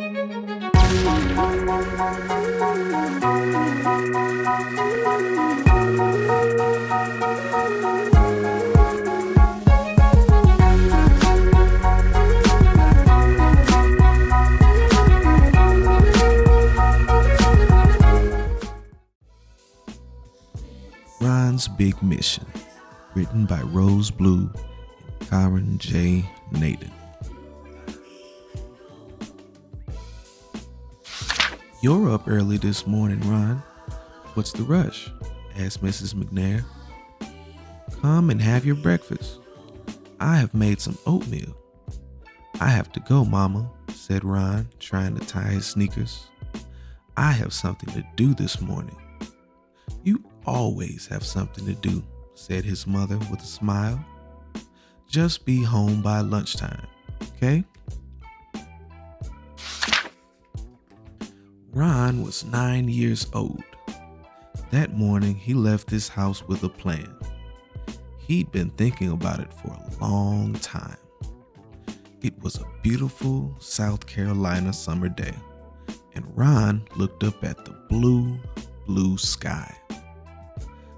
Ron's Big Mission, written by Rose Blue and Corinne J. Naden. "You're up early this morning, Ron. What's the rush?" asked Mrs. McNair. "Come and have your breakfast. I have made some oatmeal." "I have to go, Mama," said Ron, trying to tie his sneakers. "I have something to do this morning." "You always have something to do," said his mother with a smile. "Just be home by lunchtime, okay?" Ron was 9 years old. That morning, he left his house with a plan. He'd been thinking about it for a long time. It was a beautiful South Carolina summer day, and Ron looked up at the blue, blue sky.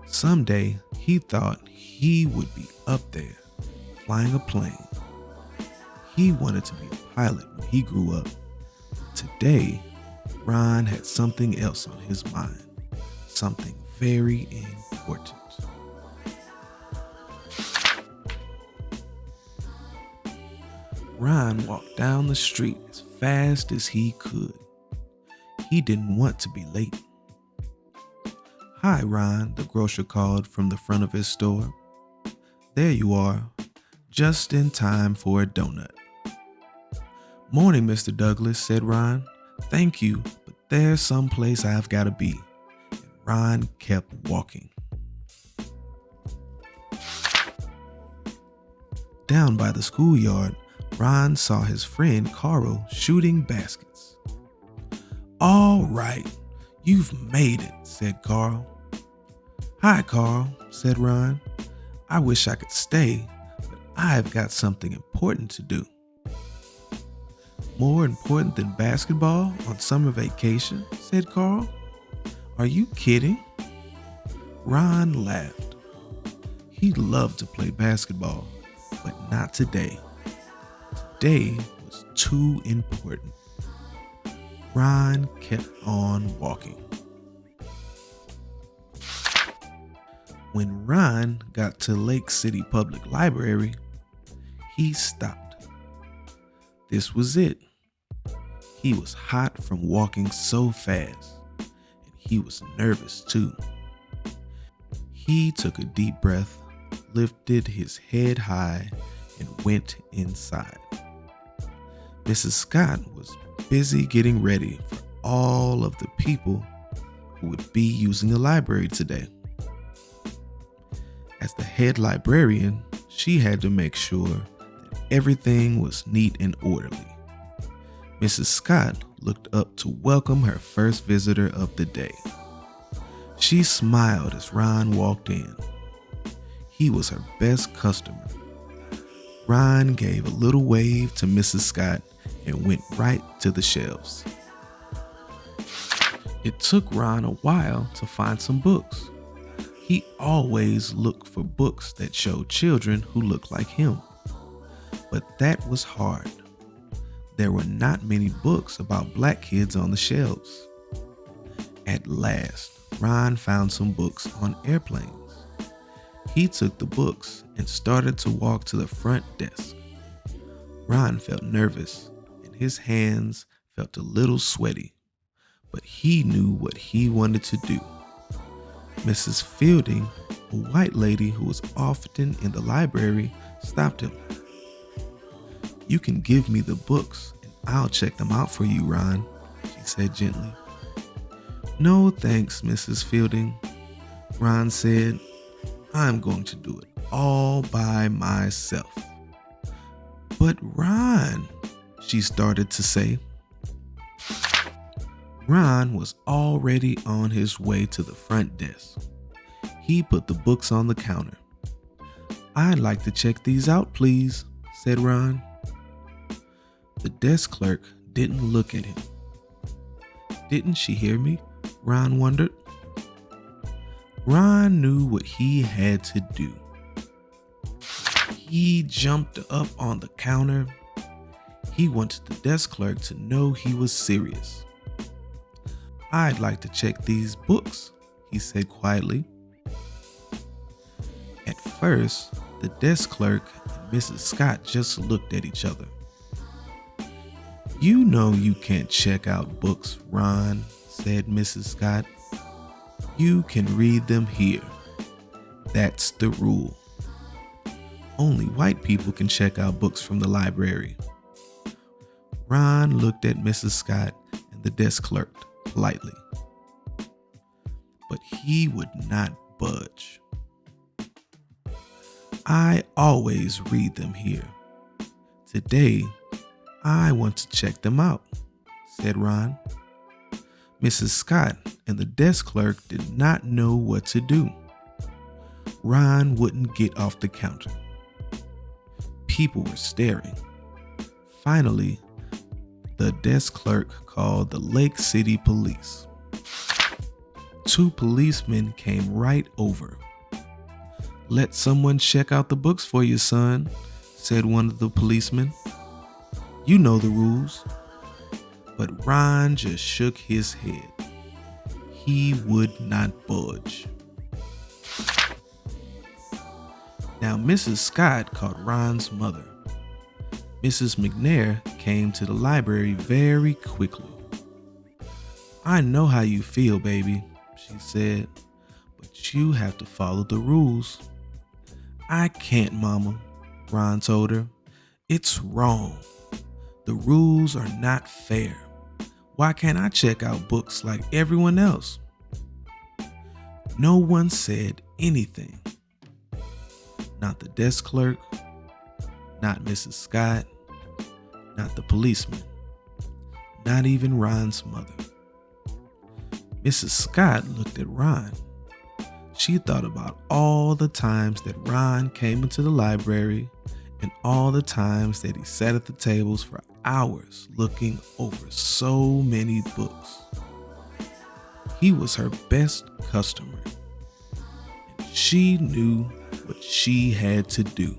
Someday, he thought he would be up there, flying a plane. He wanted to be a pilot when he grew up. Today, Ron had something else on his mind, something very important. Ron walked down the street as fast as he could. He didn't want to be late. "Hi, Ron," the grocer called from the front of his store. "There you are, just in time for a donut." "Morning, Mr. Douglas," said Ron. "Thank you, but there's someplace I've got to be." And Ron kept walking. Down by the schoolyard, Ron saw his friend Carl shooting baskets. "All right, you've made it," said Carl. "Hi, Carl," said Ron. "I wish I could stay, but I've got something important to do." "More important than basketball on summer vacation?" said Carl. "Are you kidding?" Ron laughed. He loved to play basketball, but not today. Today was too important. Ron kept on walking. When Ron got to Lake City Public Library, he stopped. This was it. He was hot from walking so fast, and he was nervous too. He took a deep breath, lifted his head high, and went inside. Mrs. Scott was busy getting ready for all of the people who would be using the library today. As the head librarian, she had to make sure that everything was neat and orderly. Mrs. Scott looked up to welcome her first visitor of the day. She smiled as Ron walked in. He was her best customer. Ron gave a little wave to Mrs. Scott and went right to the shelves. It took Ron a while to find some books. He always looked for books that showed children who looked like him. But that was hard. There were not many books about black kids on the shelves. At last, Ron found some books on airplanes. He took the books and started to walk to the front desk. Ron felt nervous and his hands felt a little sweaty, but he knew what he wanted to do. Mrs. Fielding, a white lady who was often in the library, stopped him. "You can give me the books and I'll check them out for you, Ron," she said gently. "No thanks, Mrs. Fielding," Ron said. "I'm going to do it all by myself." "But Ron," she started to say. Ron was already on his way to the front desk. He put the books on the counter. "I'd like to check these out, please," said Ron. The desk clerk didn't look at him. Didn't she hear me? Ron wondered. Ron knew what he had to do. He jumped up on the counter. He wanted the desk clerk to know he was serious. "I'd like to check these books," he said quietly. At first, the desk clerk and Mrs. Scott just looked at each other. "You know you can't check out books, Ron," said Mrs. Scott. "You can read them here. That's the rule. Only white people can check out books from the library." Ron looked at Mrs. Scott and the desk clerk politely, but he would not budge. "I always read them here. Today, I want to check them out," said Ron. Mrs. Scott and the desk clerk did not know what to do. Ron wouldn't get off the counter. People were staring. Finally, the desk clerk called the Lake City Police. 2 policemen came right over. "Let someone check out the books for you, son," said one of the policemen. "You know the rules." But Ron just shook his head. He would not budge. Now Mrs. Scott called Ron's mother. Mrs. McNair came to the library very quickly. "I know how you feel, baby," she said, "but you have to follow the rules." "I can't, Mama," Ron told her. "It's wrong. The rules are not fair. Why can't I check out books like everyone else?" No one said anything. Not the desk clerk, not Mrs. Scott, not the policeman, not even Ron's mother. Mrs. Scott looked at Ron. She thought about all the times that Ron came into the library and all the times that he sat at the tables for hours looking over so many books. He was her best customer, and she knew what she had to do.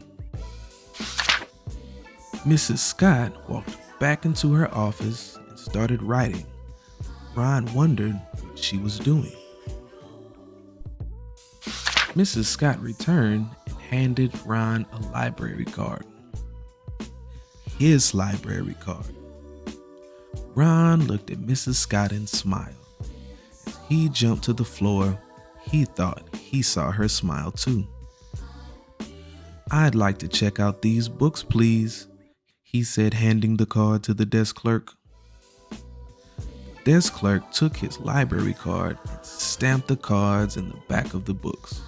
Mrs. Scott walked back into her office and started writing. Ron wondered what she was doing. Mrs. Scott returned and handed Ron a library card. His library card. Ron looked at Mrs. Scott and smiled. As he jumped to the floor, he thought he saw her smile too. "I'd like to check out these books, please," he said, handing the card to the desk clerk. The desk clerk took his library card and stamped the cards in the back of the books.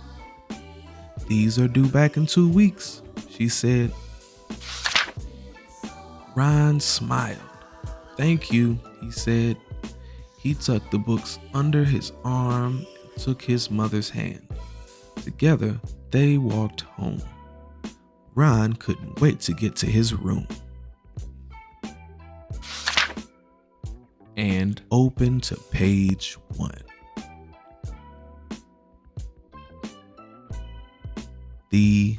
"These are due back in 2 weeks," she said. Ron smiled. "Thank you," he said. He tucked the books under his arm and took his mother's hand. Together, they walked home. Ron couldn't wait to get to his room and open to page 1. The